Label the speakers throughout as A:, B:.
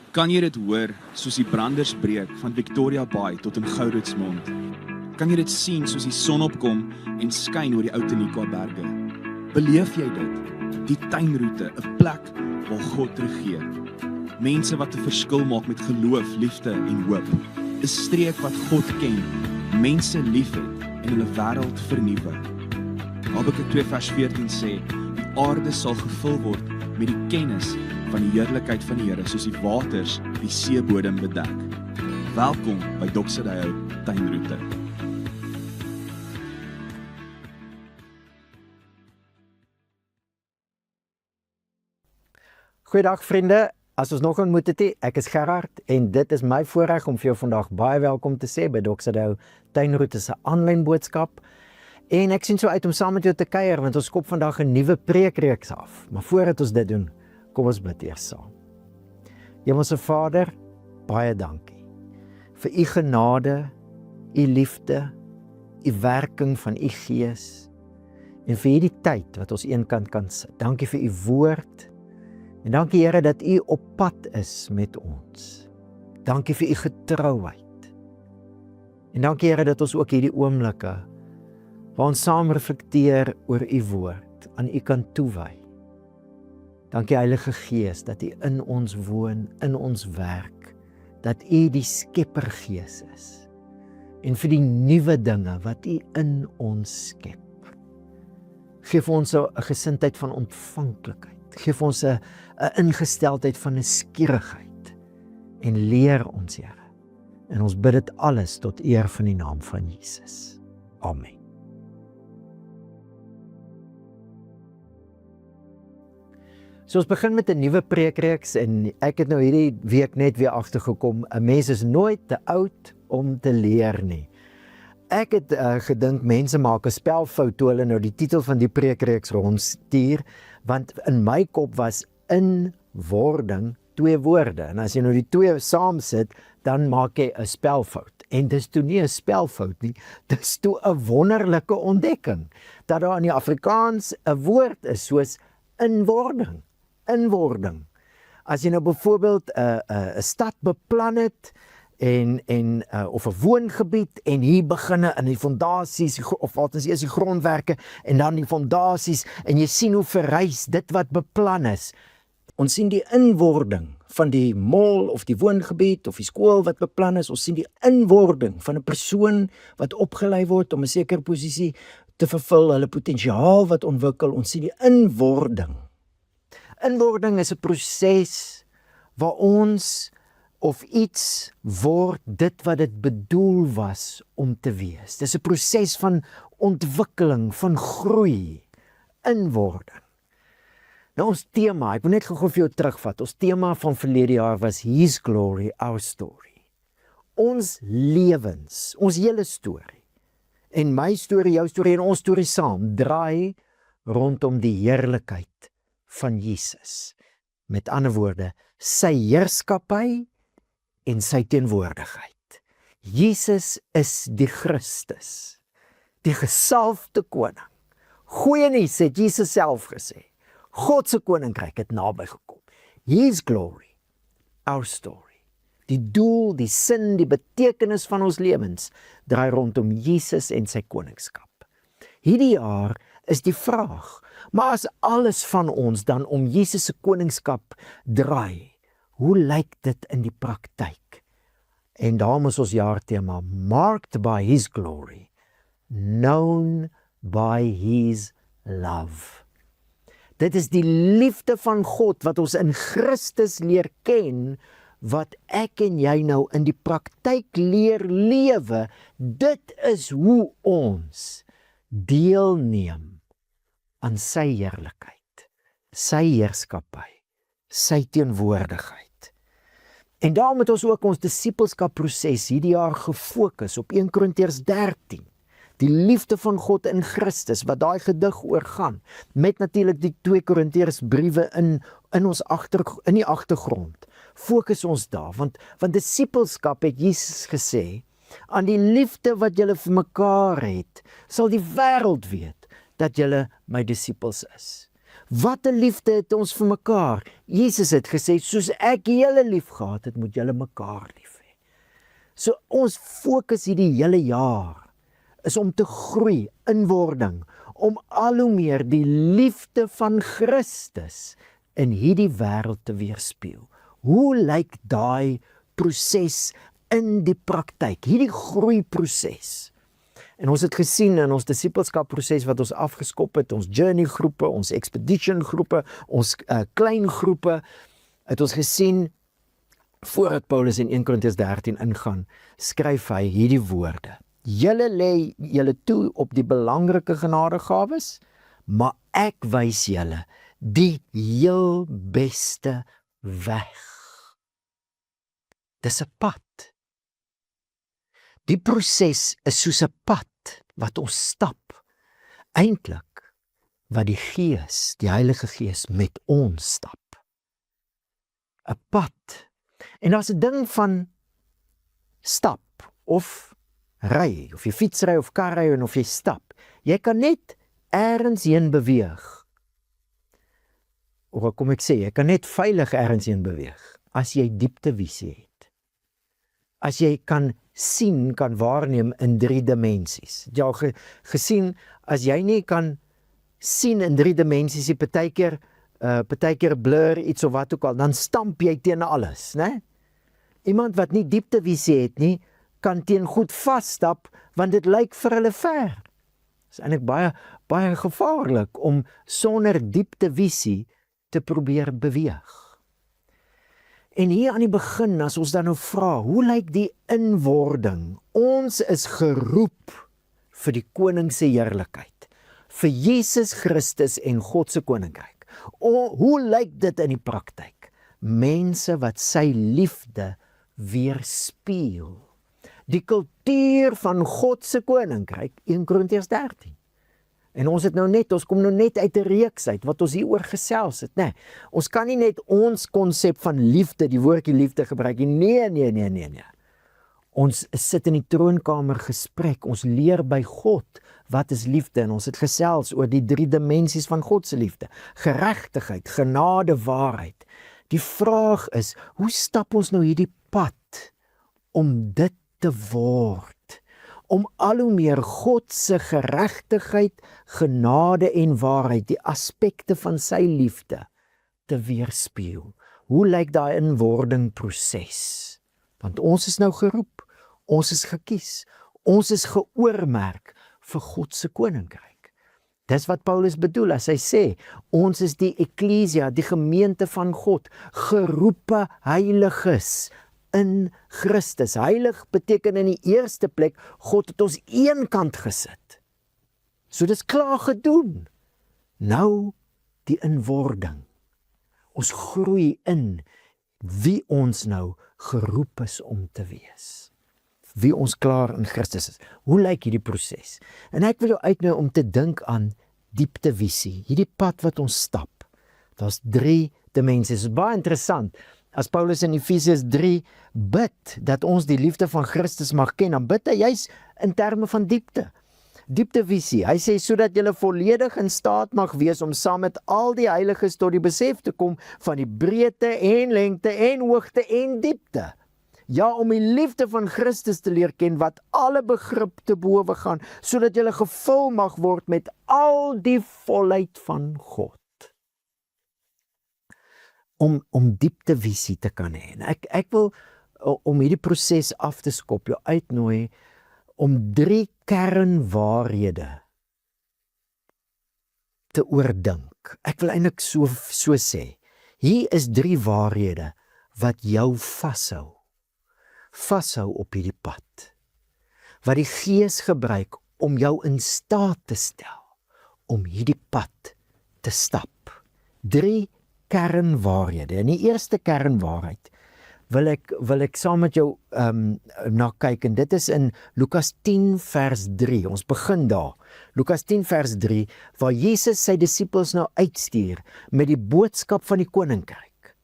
A: Kan jy dit hoor soos die branders breek van Victoria Bay tot in Gouritsmond? Kan jy dit sien soos die son opkom en skyn oor die ou Tenikwa berge? Beleef jy dit? Die tuinroete, 'n plek waar God regeer. Mense wat 'n verskil maak met geloof, liefde en hoop. 'n Streek wat God ken, mense liefhet en hulle wêreld vernuwe. Habakuk 2:14 sê, die aarde sal gevul word met die kennis van die heerlikheid van die Here, soos die waters die seebodem bedek. Welkom by Doxadeo Tuinroete.
B: Goeiedag vriende, as ons nog ontmoet het, ek is Gerard en dit is my voorreg om vir jou vandag baie welkom te sê by Doxadeo Tuinroete se aanlyn boodskap. En ek sien so uit om saam met jou te kuier, want ons skop vandag 'n nuwe preekreeks af. Maar voordat ons dit doen, kom ons bid eers saam. Hemelse Vader, baie dankie vir u genade, u liefde, u werking van u Gees en vir hierdie tyd wat ons eenkant kan sit. Dankie vir u woord en dankie Here dat u op pad is met ons. Dankie vir u getrouheid. En dankie Here dat ons ook hierdie oomblikke waar ons saam reflekteer oor u woord aan u kan toewy. Dankie Heilige Gees dat u in ons woon, in ons werk, dat u die skeppergees is en vir die nuwe dinge wat u in ons skep. Geef ons 'n gesindheid van ontvanklikheid, geef ons 'n ingesteldheid van nuuskierigheid en leer ons Here. En ons bid dit alles tot eer van die naam van Jesus. Amen. So ons begin met 'n nuwe preekreeks en ek het nou hierdie week net weer agtergekom, 'n mens is nooit te oud om te leer nie. Ek het gedink mense maak 'n spelfout toe hulle nou die titel van die preekreeks rondstuur, want in my kop was inwording 2 woorde en as jy nou die 2 saam sit, dan maak jy 'n spelfout. En dis toe nie 'n spelfout nie, dis toe 'n wonderlike ontdekking dat daar in die Afrikaans 'n woord is soos inwording. Inwording. As jy nou byvoorbeeld 'n stad beplan het of 'n woongebied en hier beginne in die fondasies of althans eers die grondwerke en dan die fondasies en jy sien hoe verrys dit wat beplan is. Ons sien die inwording van die mall of die woongebied of die skool wat beplan is. Ons sien die inwording van 'n persoon wat opgelei word om 'n sekere posisie te vervul, hulle potensiaal wat ontwikkel. Ons sien die inwording. Inwording is 'n proses waar ons of iets word dit wat dit bedoel was om te wees. Dis 'n proses van ontwikkeling, van groei, inwording. Nou ons tema, ek wil net gou vir jou terugvat. Ons tema van verlede jaar was His Glory, Our Story. Ons lewens, ons hele storie. En my storie, jou storie en ons storie saam draai rondom die heerlikheid van Jesus. Met ander woorde, sy heerskappy en sy teenwoordigheid. Jesus is die Christus, die gesalfde koning. Goeie nuus het Jesus self gesê. God se koninkryk het naby gekom. His glory, our story. Die doel, die sin, die betekenis van ons lewens draai rondom Jesus en sy koningskap. Hierdie jaar is die vraag, maar as alles van ons dan om Jesus se koningskap draai, hoe lyk dit in die praktyk? En daarom is ons jaartema Marked by His Glory, Known by His Love. Dit is die liefde van God wat ons in Christus leer ken, wat ek en jy nou in die praktyk leer lewe. Dit is hoe ons deelneem aan sy heerlikheid, sy heerskappy, sy teenwoordigheid. En daarom het ons ook ons disippelskapproses hierdie jaar gefokus op 1 Korintiërs 13. Die liefde van God in Christus, wat daai gedig oor gaan, met natuurlik die 2 Korintiërs briewe in die agtergrond. Fokus ons daar, want disippelskap het Jesus gesê, aan die liefde wat julle vir mekaar het, sal die wêreld weet dat julle my disippels is. Wat 'n liefde het ons vir mekaar. Jesus het gesê, soos ek julle lief gehad het, moet julle mekaar lief hê. So ons fokus hierdie hele jaar is om te groei in wording, om al hoe meer die liefde van Christus in hierdie wêreld te weerspieël. Hoe lyk daai proses in die praktyk, hierdie groeiproses? En ons het gesien in ons disipelskapproses wat ons afgeskop het, ons journey groepe, ons expedition groepe, ons klein groepe, het ons gesien, voordat Paulus in 1 Korintiërs 13 ingaan, skryf hy hierdie woorde. Julle lê julle toe op die belangrike genadegawes, maar ek wys julle die heel beste weg. Dis 'n pad. Die proses is soos 'n pad wat ons stap. Eintlik wat die Gees, die Heilige Gees met ons stap. 'n Pad. En daar's 'n ding van stap of ry, of jy fietsry of karry en of jy stap. Jy kan net ergens heen beweeg. Of wat kom ek sê, jy kan net veilig ergens heen beweeg as jy dieptevisie het. As jy kan sien, kan waarneem in 3 dimensies. Het jy al gesien, as jy nie kan sien in 3 dimensies, die partykeer blur iets of wat ook al, dan stamp jy teen alles, né? Iemand wat nie dieptevisie het nie, kan teen goed vasstap, want dit lyk vir hulle ver. Dit is eintlik baie gevaarlik om sonder dieptevisie te probeer beweeg. En hier aan die begin, as ons dan nou vra, hoe lyk die inwording? Ons is geroep vir die koning se heerlikheid, vir Jesus Christus en God se koninkryk. Hoe lyk dit in die praktyk? Mense wat sy liefde weerspieël. Die kultuur van God se koninkryk, 1 Korintiërs 13. En ons kom nou net uit 'n reeks uit wat ons hieroor gesels het, né? Ons kan nie net ons konsep van liefde, die woordjie liefde gebruik nie. Nee. Ons sit in die troonkamer gesprek, ons leer by God wat is liefde en ons het gesels oor die 3 dimensies van God se liefde. Geregtigheid, genade, waarheid. Die vraag is, hoe stap ons nou hierdie pad om dit te word? Om al hoe meer God se geregtigheid, genade en waarheid, die aspekte van sy liefde, te weerspieël. Hoe lyk daai inwordingproses? Want ons is nou geroep, ons is gekies, ons is geoormerk vir God se koninkryk. Dis wat Paulus bedoel as hy sê, ons is die eklesia, die gemeente van God, geroepe heiliges, in Christus. Heilig beteken in die eerste plek, God het ons een kant gesit. So dis klaar gedoen. Nou die inwording. Ons groei in wie ons nou geroep is om te wees. Wie ons klaar in Christus is. Hoe lyk hierdie proses? En ek wil jou uitnooi om te dink aan dieptevisie. Hierdie pad wat ons stap. Daar's 3 dimensies. Dit is baie interessant. As Paulus in Efesiërs 3 bid, dat ons die liefde van Christus mag ken, dan bid hy juis in terme van diepte. Dieptevisie. Hy sê, sodat julle volledig in staat mag wees om saam met al die heiliges tot die besef te kom van die breedte en lengte en hoogte en diepte. Ja, om die liefde van Christus te leer ken, wat alle begrip te bowe gaan, sodat julle gevul mag word met al die volheid van God. Om dieptevisie te kan hê. Ek wil, om hierdie proses af te skop, jou uitnooi om 3 kernwaarhede te oordink. Ek wil eintlik so sê, hier is 3 waarhede wat jou vashou op hierdie pad, wat die Gees gebruik om jou in staat te stel om hierdie pad te stap. 3 kernwaarhede. En die eerste kernwaarheid wil ek saam met jou na kyk, en dit is in Lukas 10 vers 3. Ons begin daar. Lukas 10 vers 3, waar Jesus sy disippels nou uitstuur met die boodskap van die koninkryk.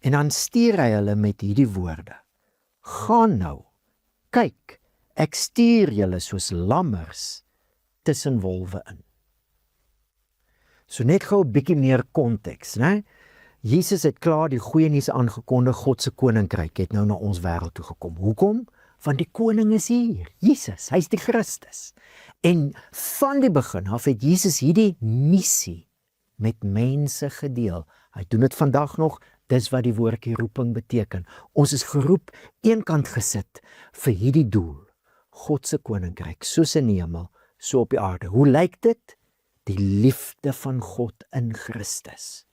B: En dan stuur hy hulle met hierdie woorde: gaan nou, kyk, ek stuur julle soos lammers tussen wolwe in. So net gou 'n bietjie meer konteks, né? Jesus het klaar die goeie nuus aangekondig, God se koninkryk het nou na ons wêreld toe gekom. Hoekom? Want die koning is hier, Jesus, hy's die Christus. En van die begin af het Jesus hierdie missie met mense gedeel. Hy doen dit vandag nog, dis wat die woordjie roeping beteken. Ons is geroep, eenkant gesit vir hierdie doel. God se koninkryk, soos in die hemel, so op die aarde. Hoe lyk dit? Die liefde van God in Christus.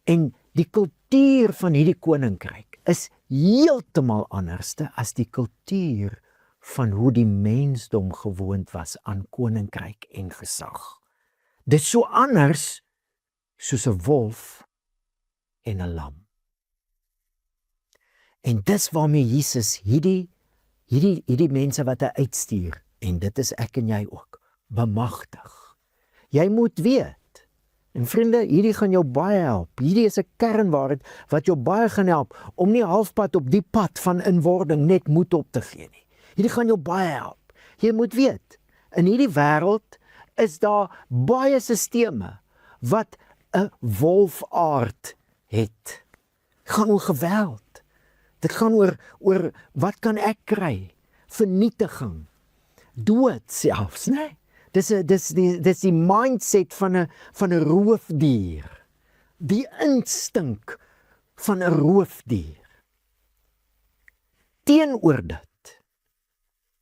B: En die kultuur van hierdie koninkryk is heeltemal anderste as die kultuur van hoe die mensdom gewoond was aan koninkryk en gesag. Dit is so anders soos 'n wolf en 'n lam. En dis waarmee Jesus hierdie mense wat hy uitstuur, en dit is ek en jy ook, bemagtig. Jy moet weet, en vriende, hierdie gaan jou baie help. Hierdie is 'n kernwaarheid wat jou baie gaan help om nie halfpad op die pad van inwording net moed op te gee nie. Hierdie gaan jou baie help. Jy moet weet, in hierdie wêreld is daar baie sisteme wat 'n wolfaard het. Dit gaan oor geweld. Dit gaan oor wat kan ek kry? Vernietiging. Dood selfs, né? Dis die mindset van 'n roofdier. Die instink van 'n roofdier. Teenoor dit,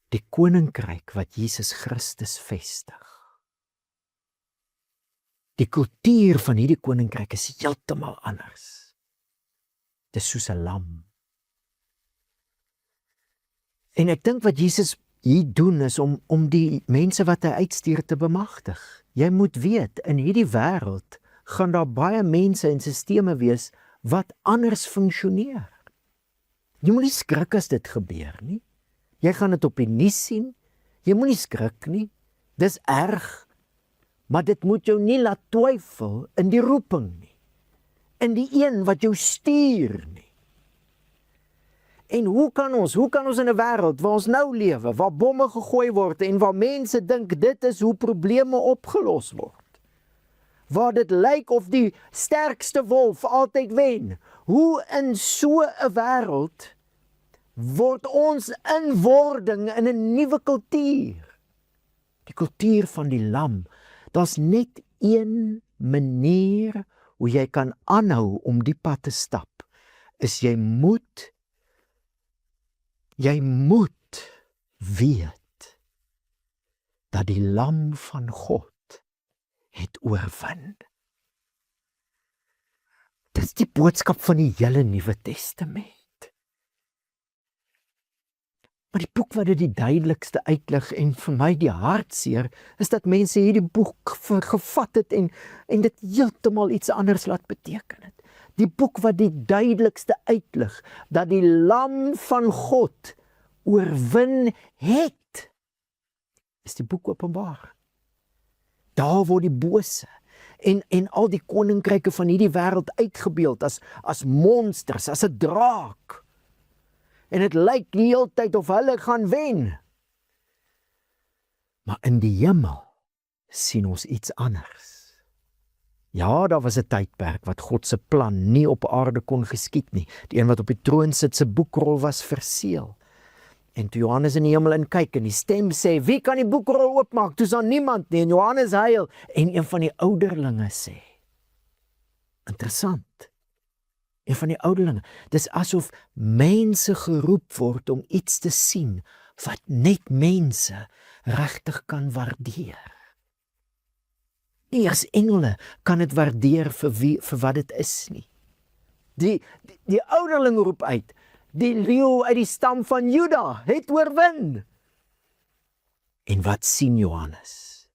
B: die koninkryk wat Jesus Christus vestig. Die kultuur van hierdie koninkryk is heeltemal anders. Dis soos 'n lam. En ek dink wat Jesus hier doen is om die mense wat hy uitstuur te bemagtig. Jy moet weet, in hierdie wêreld gaan daar baie mense en sisteme wees wat anders funksioneer. Jy moet nie skrik as dit gebeur nie. Jy gaan dit op die nuus sien. Jy moet nie skrik nie. Dis erg. Maar dit moet jou nie laat twyfel in die roeping nie. In die een wat jou stuur nie. En hoe kan ons in 'n wêreld waar ons nou lewe, waar bomme gegooi word en waar mense dink dit is hoe probleme opgelos word, waar dit lyk of die sterkste wolf altyd wen, hoe in so 'n wêreld word ons inwording in 'n nuwe kultuur, die kultuur van die lam. Daar's net een manier hoe jy kan aanhou om die pad te stap, is jy moet weet dat die lam van God het oorwin. Dit is die boodskap van die hele Nuwe Testament. Maar die boek wat dit die duidelikste uitlig en vir my die hartseer, is dat mense hierdie boek gevat het en dit heeltemal iets anders laat beteken het. Die boek wat die duidelikste uitlig, dat die lam van God oorwin het, is die boek Openbaar. Daar word die bose en al die koninkryke van hierdie wêreld uitgebeeld as monsters, as 'n draak. En dit lyk die hele tyd of hulle gaan wen. Maar in die hemel sien ons iets anders. Ja, daar was 'n tydperk wat God se plan nie op aarde kon geskied nie. Die een wat op die troon sit se boekrol was verseël. En toe Johannes in die hemel inkyk en die stem sê, wie kan die boekrol oopmaak? Toe is daar niemand nie, en Johannes huil. En een van die ouderlinge sê, interessant, een van die ouderlinge, dis asof mense geroep word om iets te sien, wat net mense regtig kan waardeer. Nie as engele kan dit waardeer vir wat dit is nie. Die ouderling roep uit, die leeu uit die stam van Juda het oorwin. En wat sien Johannes?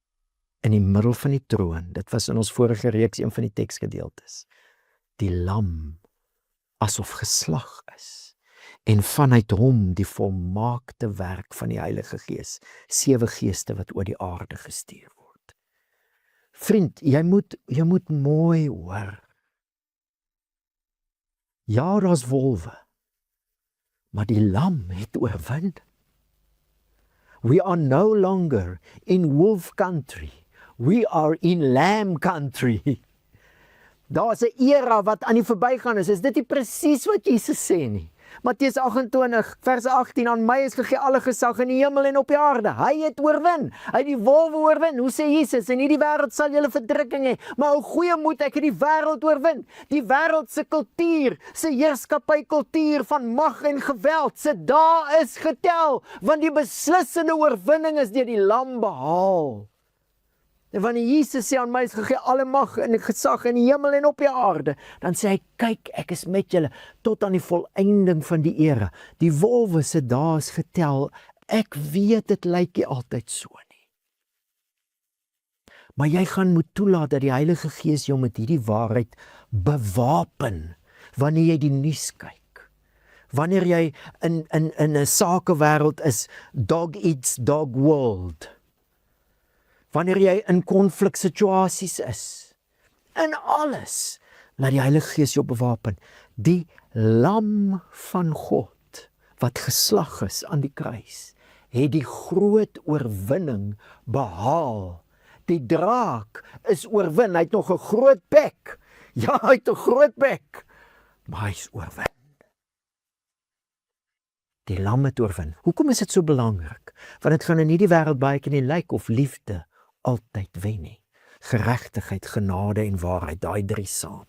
B: In die middel van die troon, dit was in ons vorige reeks een van die teksgedeeltes, die lam asof geslag is, en vanuit hom die volmaakte werk van die Heilige Gees, 7 geeste wat oor die aarde gestuur word. Vriend, jy moet mooi hoor. Ja, daar's wolwe, maar die lam het oorwin. We are no longer in wolf country. We are in lamb country. Daar is 'n era wat aan die verbygaan is. Is dit nie presies wat Jesus sê nie? Matteus 28 vers 18, aan my is gegee alle gesag in die hemel en op die aarde. Hy het oorwin. Hy het die wolwe oorwin. Hoe sê Jesus? In hierdie wêreld sal julle verdrukking hê, maar hou goeie moed, ek het die wêreld oorwin. Die wêreld se kultuur, se heerskappy kultuur van mag en geweld, se dae is getel, want die beslissende oorwinning is deur die lam behaal. En wanneer Jesus sê aan my is gegee alle mag en gesag in die hemel en op die aarde, dan sê hy, kyk, ek is met julle tot aan die volëinding van die era. Die wolwe se dae is getel. Ek weet dit lyk nie altyd so nie. Maar jy gaan moet toelaat dat die Heilige Gees jou met hierdie waarheid bewapen wanneer jy die nuus kyk. Wanneer jy in 'n sakewêreld is, dog eats dog world. Wanneer jy in konfliksituasies is, in alles, laat die Heilige Gees jou bewapen. Die lam van God, wat geslag is aan die kruis, het die groot oorwinning behaal. Die draak is oorwin, hy het nog 'n groot bek. Ja, hy het 'n groot bek, maar hy is oorwin. Die lam het oorwin. Hoekom is dit so belangrik? Want dit gaan in hierdie wêreld baie keer nie lyk of liefde altyd wen nie. Geregtigheid, genade en waarheid, daai drie saam.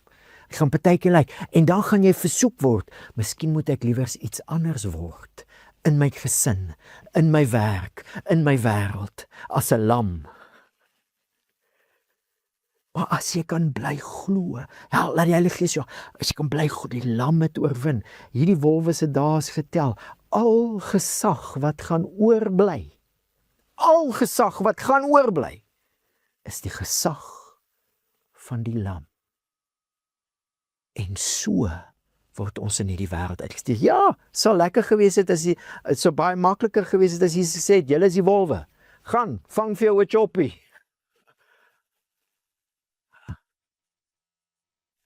B: Ek gaan partykeer lyk, en dan gaan jy versoek word, miskien moet ek liewers iets anders word, in my gesin, in my werk, in my wêreld, as 'n lam. Maar as jy kan bly glo, laat die Heilige Gees jou, as jy kan bly glo, die lam het oorwin, hierdie wolwe se dae is getel, al gesag wat gaan oorbly, al gesag wat gaan oorbly, is die gesag van die lam. En so word ons in hierdie wêreld uitgestuur. Ja, sal lekker gewees het as dit so baie makliker gewees het as Jesus gesê het, julle is die wolwe. Gaan, vang vir jou 'n choppie.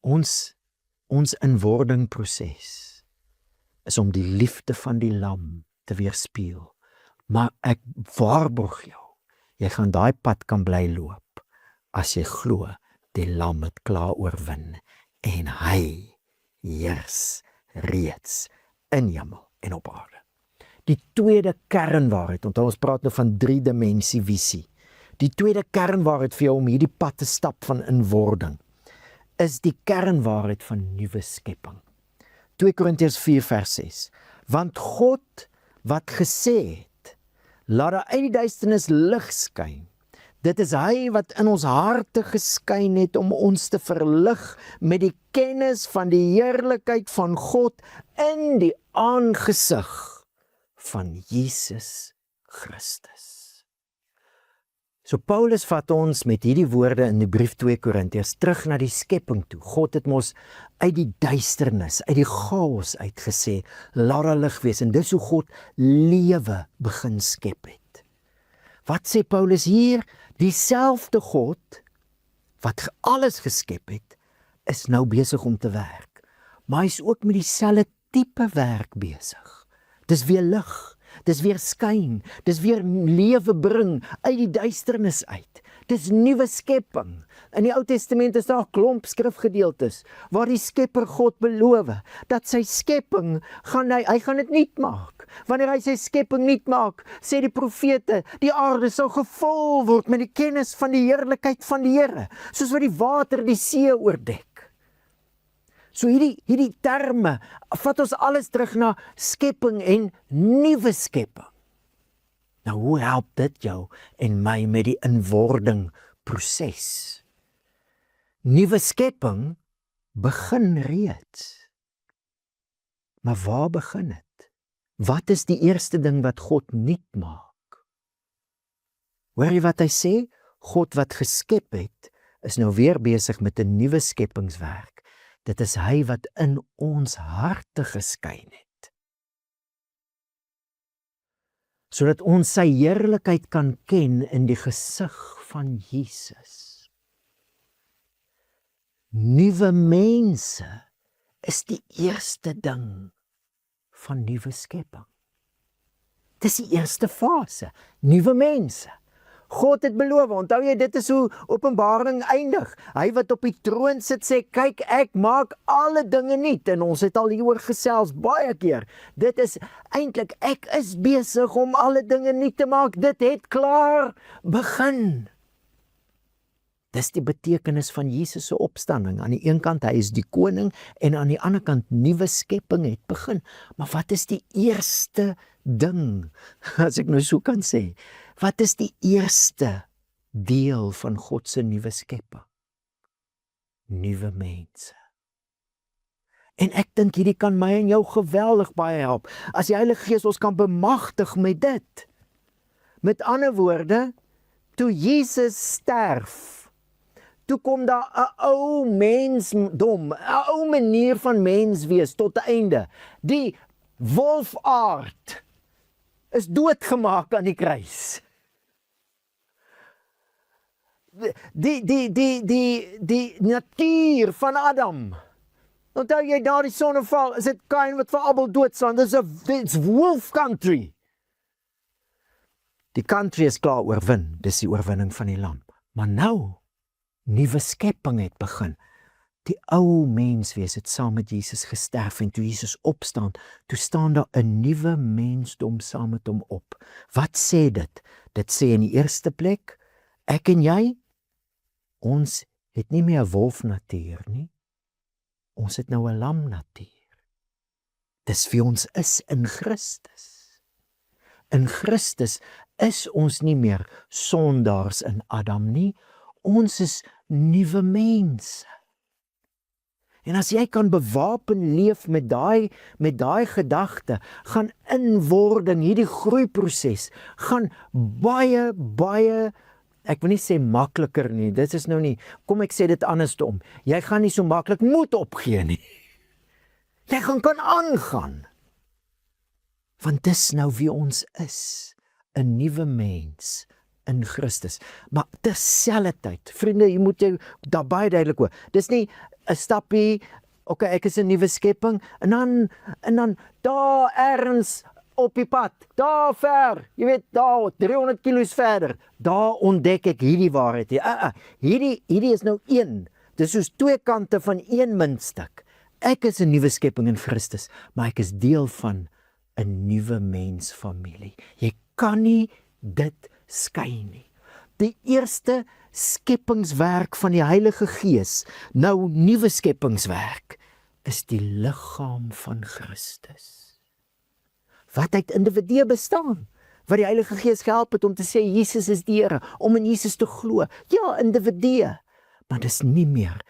B: Ons inwordingproses is om die liefde van die lam te weerspieël. Maar ek waarborg jou, jy gaan daai pad kan bly loop, as jy glo, die lam het klaar oorwin, en hy heers reeds in hemel en op aarde. Die tweede kernwaarheid, onthou ons praat nou van 3-dimensie visie. Die tweede kernwaarheid vir jou om hierdie pad te stap van inwording, is die kernwaarheid van nuwe skepping. 2 Korintiërs 4 vers 6. Want God wat gesê het, laat daar uit die duisternis lig skyn. Dit is hy wat in ons harte geskyn het om ons te verlig met die kennis van die heerlikheid van God in die aangesig van Jesus Christus. So Paulus vat ons met hierdie woorde in die brief 2 Korintiërs terug na die skepping toe. God het ons uit die duisternis, uit die chaos uitgesê, laat daar lig wees, en dis hoe God lewe begin skep het. Wat sê Paulus hier? Dieselfde God wat alles geskep het, is nou besig om te werk. Maar hy is ook met dieselfde tipe werk besig. Dis weer lig, dis weer skyn, dis weer lewe bring uit die duisternis uit. Dis nuwe skepping. In die Ou Testament is daar 'n klomp skrifgedeeltes waar die Skepper God beloof dat sy skepping hy gaan dit nuut maak. Wanneer hy sy skepping nuut maak, sê die profete, die aarde sal gevul word met die kennis van die heerlikheid van die Here, soos wat die water die see oordek. So hierdie terme vat ons alles terug na skepping en nuwe skepping. Nou, hoe help dit jou en my met die inwording proses? Nuwe skepping begin reeds. Maar waar begin dit? Wat is die eerste ding wat God nuut maak? Hoor jy wat hy sê? God wat geskep het, is nou weer besig met 'n nuwe skepingswerk. Dit is hy wat in ons harte geskyn het, sodat ons sy heerlikheid kan ken in die gesig van Jesus. Nuwe mense is die eerste ding van nuwe skepping. Dis die eerste fase, nuwe mense. God het beloof, onthou jy, dit is hoe Openbaring eindig. Hy wat op die troon sit sê, kyk, ek maak alle dinge nuut, en ons het al hieroor gesels baie keer. Dit is eintlik, ek is besig om alle dinge nuut te maak, dit het klaar begin. Dis die betekenis van Jesus se opstanding. Aan die een kant, hy is die koning, en aan die ander kant, nuwe skepping het begin. Maar wat is die eerste ding, as ek nou so kan sê, wat is die eerste deel van God se nuwe skepping? Nuwe mense. En ek dink hierdie kan my en jou geweldig baie help. As die Heilige Gees ons kan bemagtig met dit. Met ander woorde, toe Jesus sterf, toe kom daar 'n ou mensdom, 'n ou manier van mens wees tot 'n einde. Die wolfaard is doodgemaak aan die kruis. Die natuur van Adam. Onthou jy daar die sonneval, is dit Kain wat vir Abel doodslaan, it's wolf country. Die country is klaar oorwin, dis die oorwinning van die lam. Maar nou, nuwe skepping het begin. Die ou menswees het saam met Jesus gesterf, en toe Jesus opstaan, toe staan daar 'n nuwe mensdom saam met hom op. Wat sê dit? Dit sê in die eerste plek, ek en jy, ons het nie meer 'n wolfnatuur nie. Ons het nou 'n lamnatuur. Dis wie ons is in Christus. In Christus is ons nie meer sondaars in Adam nie. Ons is nuwe mense. En as jy kan bewapen leef met daai gedagte, gaan inwording, hierdie groeiproses, gaan baie, ek wil nie sê makliker nie, dit is nou nie, kom ek sê dit andersom, jy gaan nie so maklik moed opgee nie. Jy gaan kan aangaan. Want dis nou wie ons is, 'n nuwe mens in Christus. Maar terselfdertyd, vriende, jy moet jou daar baie duidelik hoor. Dis nie 'n stappie, okay, ek is 'n nuwe skepping, en dan daar ergens op die pad, daar ver, jy weet, daar 300 kilo's verder, daar ontdek ek hierdie waarheid. Hierdie is nou een. Dis soos twee kante van een muntstuk. Ek is 'n nuwe skepping in Christus, maar ek is deel van 'n nuwe mensfamilie. Jy kan nie dit skei nie. Die eerste skeppingswerk van die Heilige Gees, nou nuwe skeppingswerk, is die liggaam van Christus. Wat uit individue bestaan, wat die Heilige Gees gehelp het om te sê, Jesus is die Here, om in Jesus te glo. Ja, individue, maar dis nie meer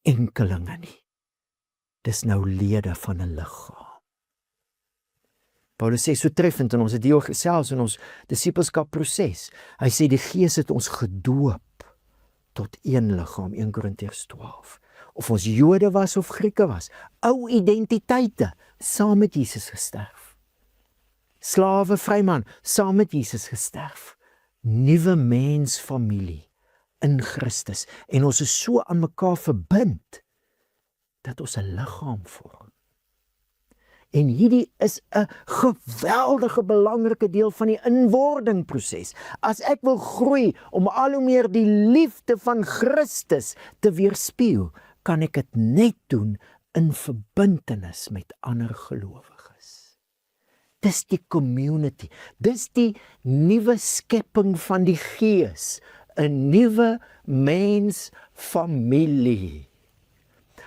B: enkelinge nie. Dis nou lede van 'n liggaam. Paulus sê so treffend, en ons het hieroor gesels in ons disippelskap proses. Hy sê die Gees het ons gedoop tot een liggaam, 1 Korintiërs 12. Of ons Jode was of Grieke was, ou identiteite, saam met Jesus gesterf. Slawe, vryman, saam met Jesus gesterf. Nuwe mensfamilie in Christus. En ons is so aan mekaar verbind, dat ons 'n liggaam vorm. En hierdie is 'n geweldige belangrike deel van die inwordingproses. As ek wil groei om al hoe meer die liefde van Christus te weerspieël, kan ek dit net doen in verbintenis met ander gelowiges. Dis die community, dis die nuwe skepping van die Gees, 'n nuwe mensfamilie,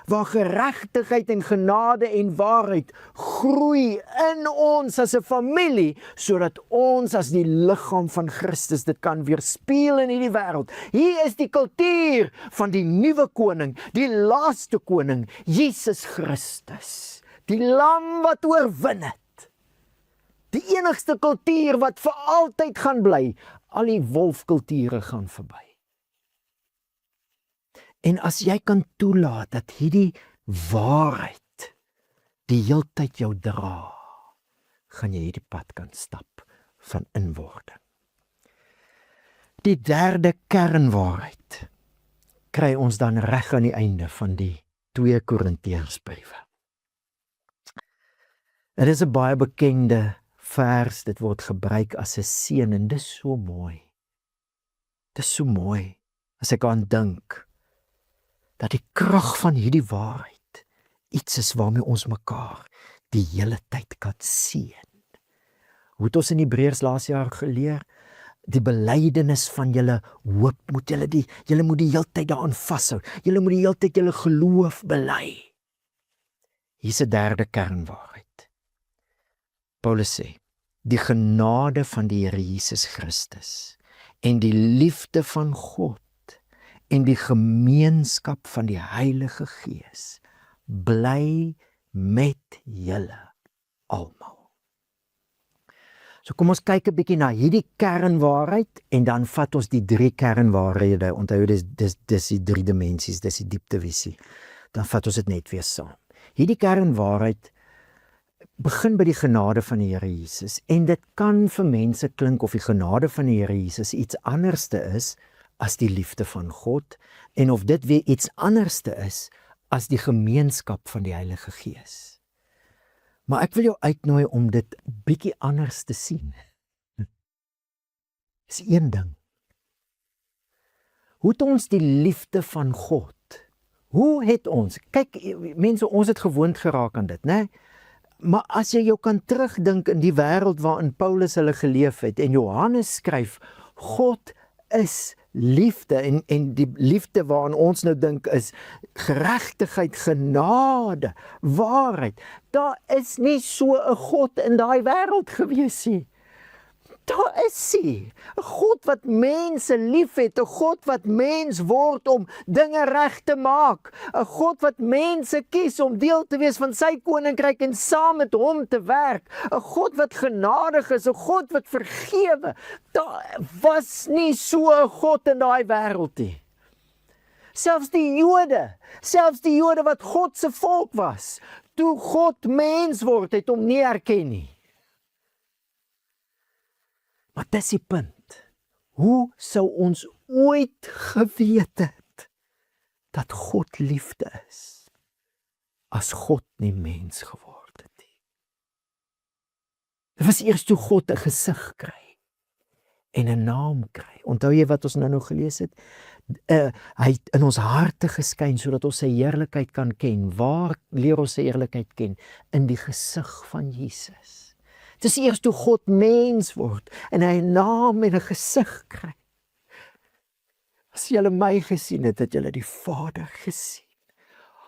B: waar geregtigheid en genade en waarheid groei in ons as 'n familie, sodat ons as die liggaam van Christus dit kan weerspieël in hierdie wêreld. Hier is die kultuur van die nuwe koning, die laaste koning, Jesus Christus, die lam wat oorwin het. Die enigste kultuur wat vir altyd gaan bly, al die wolfkulture gaan verby. En as jy kan toelaat dat hierdie waarheid die heeltyd jou dra, gaan jy hierdie pad kan stap van inwording. Die derde kernwaarheid kry ons dan reg aan die einde van die 2 Korintiërsbriewe. Dit is 'n baie bekende vers, dit word gebruik as 'n seën en dis so mooi. Dis so mooi, as ek aan dink, dat die krag van hierdie waarheid iets is waarmee ons mekaar die hele tyd kan seën. Hoe het ons in Hebreërs laas jaar geleer? Die belydenis van julle hoop moet julle moet die hele tyd daaraan vashou. Julle moet die hele tyd julle geloof bely. Hier's 'n derde kernwaarheid. Paulus sê, die genade van die Here Jesus Christus en die liefde van God en die gemeenskap van die Heilige Gees bly met julle almal. So kom ons kyk 'n bietjie na hierdie kernwaarheid en dan vat ons die 3 kernwaarhede. Onthou dis die 3 dimensies, dis die dieptevisie. Dan vat ons dit net weer saam. Hierdie kernwaarheid begin by die genade van die Here Jesus en dit kan vir mense klink of die genade van die Here Jesus iets anderste is as die liefde van God en of dit weer iets anderste is as die gemeenskap van die Heilige Gees. Maar ek wil jou uitnooi om dit bietjie anders te sien. Dis een ding. Hoe het ons die liefde van God? Hoe het ons? Kyk, mense, ons het gewoond geraak aan dit, né? Maar as jy jou kan terugdink in die wêreld waarin Paulus hulle geleef het en Johannes skryf, God is liefde en die liefde waaraan ons nou dink is geregtigheid, genade, waarheid. Daar is nie so 'n God in daai wêreld gewees nie. Daar is hy, 'n God wat mense liefhet, 'n God wat mens word om dinge reg te maak, 'n God wat mense kies om deel te wees van sy koninkryk en saam met hom te werk, 'n God wat genadig is, 'n God wat vergewe. Daar was nie so 'n God in daai wêreld nie. Selfs die Jode wat God se volk was, toe God mens word, het hom nie erken nie. Maar dis die punt. Hoe sou ons ooit geweet het dat God liefde is as God nie mens geword het nie? Dit was eers toe God 'n gesig kry en 'n naam kry. Onthou jy wat ons nou gelees het? Hy het in ons harte geskyn sodat ons sy heerlikheid kan ken. Waar leer ons sy heerlikheid ken? In die gesig van Jesus. Het is eers toe God mens word en hy 'n naam en 'n gesig kry. As julle my gesien het julle die Vader gesien.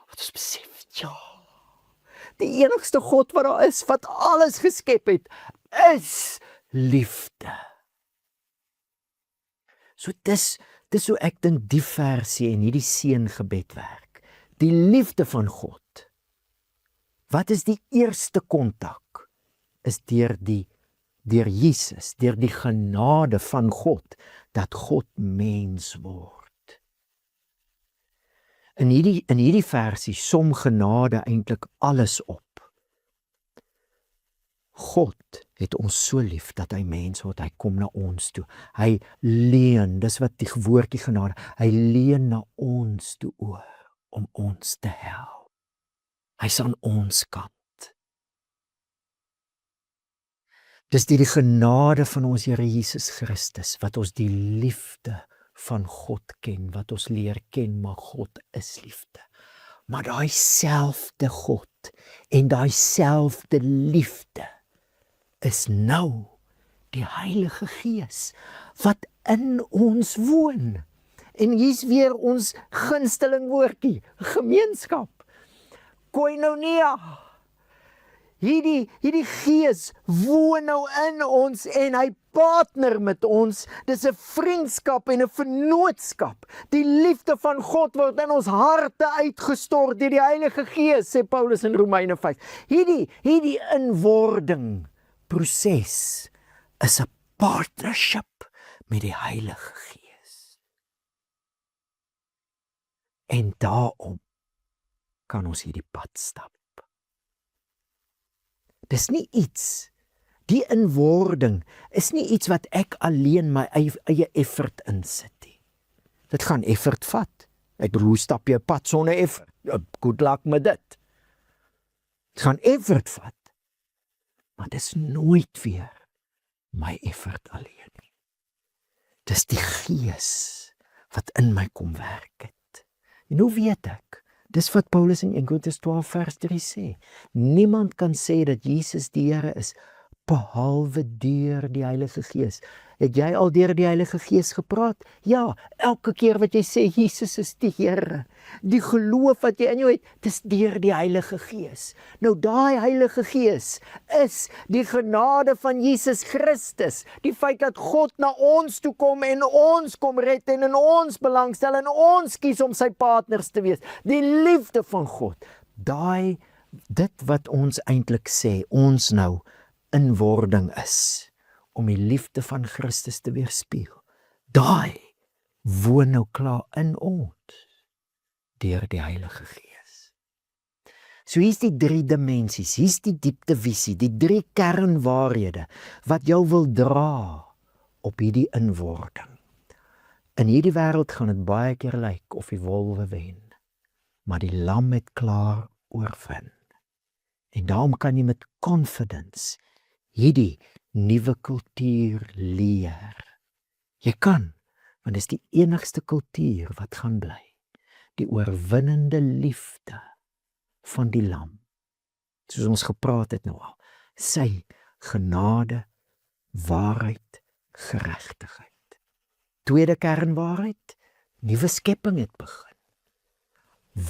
B: Wat ons besef, ja, die enigste God wat daar is, wat alles geskep het, is liefde. So dis hoe ek dink die versie en hierdie seëngebed werk. Die liefde van God. Wat is die eerste kontak? Is deur Jesus, deur die genade van God, dat God mens word. In hierdie versie som genade eintlik alles op. God het ons so lief dat hy mens word, hy kom na ons toe. Hy leen, dis wat die woordjie genade, hy leen na ons toe oor om ons te help. Hy's aan ons kant. Dis die genade van ons Here Jesus Christus, wat ons die liefde van God ken, wat ons leer ken, maar God is liefde. Maar daai selfde God en daai selfde liefde is nou die Heilige Gees, wat in ons woon. En hier's weer ons gunsteling woordjie, gemeenskap. Koinonia. Hierdie Gees woon nou in ons en hy partner met ons. Dis 'n vriendskap en 'n vennootskap. Die liefde van God word in ons harte uitgestort deur die Heilige Gees, sê Paulus in Romeine 5. Hierdie inwording proses is 'n partnership met die Heilige Gees. En daarom kan ons hierdie pad stap. Dis nie iets, die inwording is nie iets wat ek alleen my eie effort insit nie. Dit gaan effort vat. Ek bedoel, hoe stap jy 'n pad sonder effort? Good luck met dit. Dit gaan effort vat. Maar dis nooit weer my effort alleen nie. Dis die Gees wat in my kom werk het. En hoe weet ek? Dis wat Paulus in 1 Korintiërs 12 vers 3 sê. Niemand kan sê dat Jesus die Here is, behalwe deur die Heilige Gees. Het jy al deur die Heilige Gees gepraat? Ja, elke keer wat jy sê, Jesus is die Here. Die geloof wat jy in jou het, dis deur die Heilige Gees. Nou daai Heilige Gees is die genade van Jesus Christus. Die feit dat God na ons toe kom en ons kom red en in ons belangstel en ons kies om sy partners te wees. Die liefde van God. Dit wat ons eintlik sê, ons nou inwording is, om die liefde van Christus te weerspieël. Daai woon nou klaar in ons, deur die Heilige Gees. So hier's die 3 dimensies, hier's die dieptevisie, die 3 kernwaarhede, wat jou wil dra op hierdie inwording. In hierdie wêreld gaan dit baie keer lyk of die wolwe wen, maar die lam het klaar oorwin. En daarom kan jy met confidence hierdie nuwe kultuur leer. Jy kan, want dit is die enigste kultuur wat gaan bly. Die oorwinnende liefde van die lam. Soos ons gepraat het nou al. Sy genade, waarheid, geregtigheid. Tweede kernwaarheid, nuwe skepping het begin.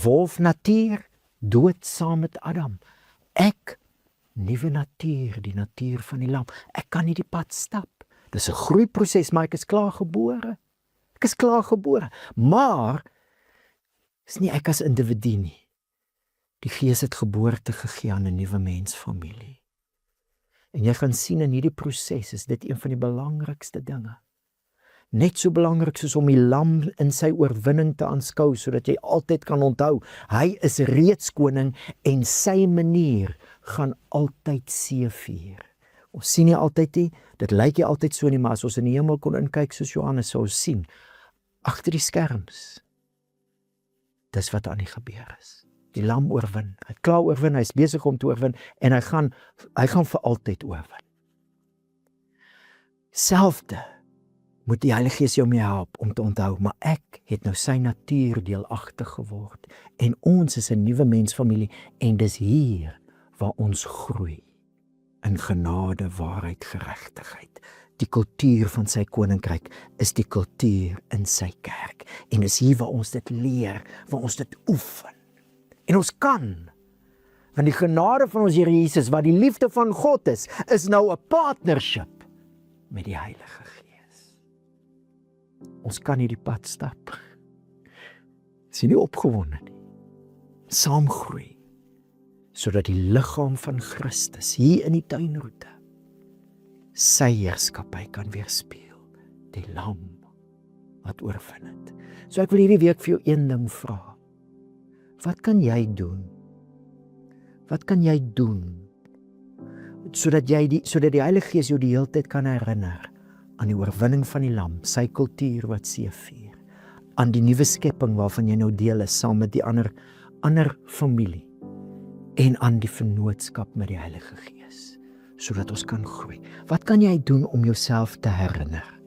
B: Wolf natuur, dood saam met Adam. Ek nuwe natuur, die natuur van die lam. Ek kan nie die pad stap. Dis 'n groeiproses, maar ek is klaar gebore. Ek is klaar gebore. Maar is nie ek as individu nie. Die Gees het geboorte gegee aan 'n nuwe mensfamilie. En jy gaan sien in hierdie proses is dit een van die belangrikste dinge. Net so belangrik soos om die lam in sy oorwinning te aanskou, sodat jy altyd kan onthou, hy is reeds koning en sy manier gaan altyd seëvier. Ons sien nie altyd nie, dit lyk nie altyd so nie, maar as ons in die hemel kon inkyk soos Johannes sou sien, agter die skerms, dis wat aan die gebeur is. Die lam oorwin, hy het klaar oorwin, hy is besig om te oorwin, en hy gaan vir altyd oorwin. Selfde moet die Heilige Gees jou mee help om te onthou, maar ek het nou sy natuur deelagtig geword, en ons is 'n nuwe mensfamilie, en dis hier waar ons groei, in genade, waarheid, geregtigheid. Die kultuur van sy koninkryk is die kultuur in sy kerk, en dis hier waar ons dit leer, waar ons dit oefen, en ons kan, want die genade van ons Here Jesus, wat die liefde van God is nou 'n partnership met die Heilige Gees. Ons kan hierdie pad stap. Is nie opgewonde nie. Saam groei, sodat die liggaam van Christus hier in die tuinroete sy heerskappy kan weerspieël, die lam wat oorwin het. So ek wil hierdie week vir jou een ding vra. Wat kan jy doen? Wat kan jy doen sodat die Heilige Gees jou die hele tyd kan herinner aan die oorwinning van die lam, sy kultuur wat seëvier, aan die nuwe skepping waarvan jy nou deel is saam met die ander familie, en aan die vennootskap met die Heilige Gees, sodat ons kan groei. Wat kan jy doen om jouself te herinner?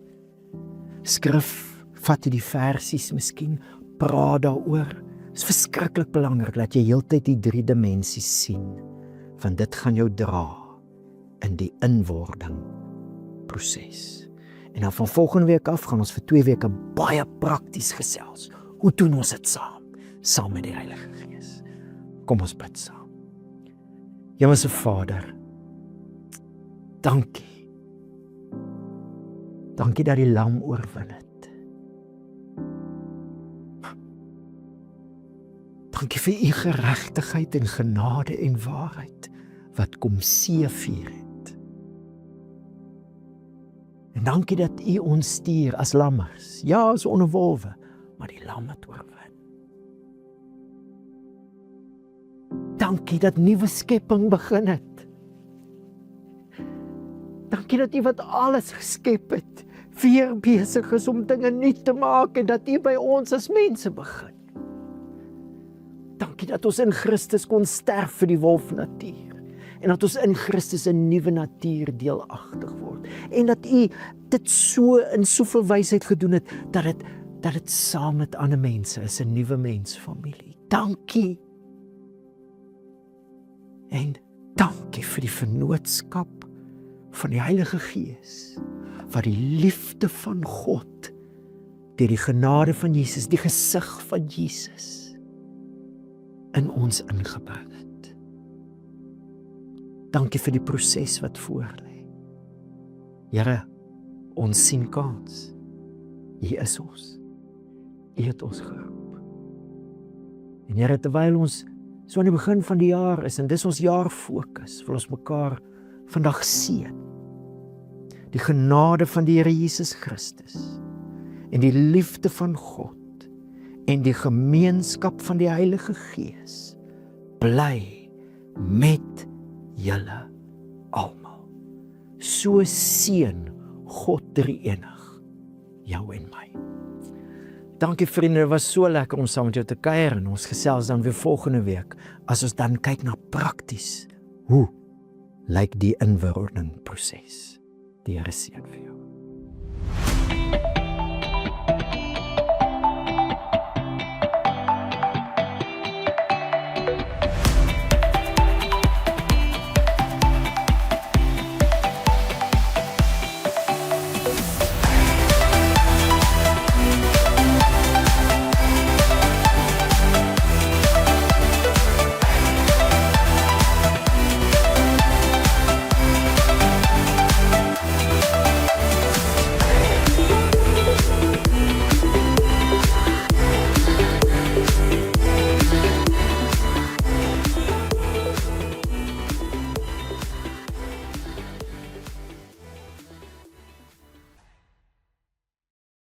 B: Skrif, vat jy die versies miskien, praat daaroor. Dit is verskriklik belangrik dat jy heeltyd die 3 dimensies sien, want dit gaan jou dra in die inwording proses. En dan van volgende week af gaan ons vir 2 weke baie prakties gesels. Hoe doen ons dit saam met die Heilige Gees? Kom ons bid saam. Hemelse Vader, dankie. Dankie dat die lam oorwin het. Dankie vir u geregtigheid en genade en waarheid wat kom seëvier het. En dankie dat u ons stuur as lammers, ja, as onderwolwe, maar die lam het oorwin. Dankie dat nuwe skepping begin het. Dankie dat u wat alles geskep het, weer besig is om dinge nuut te maak en dat u by ons as mense begin. Dankie dat ons in Christus kon sterf vir die wolfnatuur en dat ons in Christus 'n nuwe natuur deelagtig word. En dat U dit so in soveel wysheid gedoen het, dat dit saam met ander mense is, 'n nuwe mensfamilie. Dankie. En dankie vir die vennootskap van die Heilige Gees, wat die liefde van God, deur die genade van Jesus, die gesig van Jesus, in ons ingebring het. Dankie vir die proses wat voorlê. Here, ons sien kans. Hier is ons. U het ons geroep. En Here, terwyl ons so aan die begin van die jaar is, en dis ons jaarfokus, wil ons mekaar vandag seën. Die genade van die Here Jesus Christus, en die liefde van God, en die gemeenskap van die Heilige Gees, bly met julle almal. So seën God drie-enig, jou en my. Dankie vriende, dit was so lekker om saam met jou te kuier, en ons gesels dan weer volgende week, as ons dan kyk na prakties, hoe lyk die inwording proses. Die Here seën vir jou.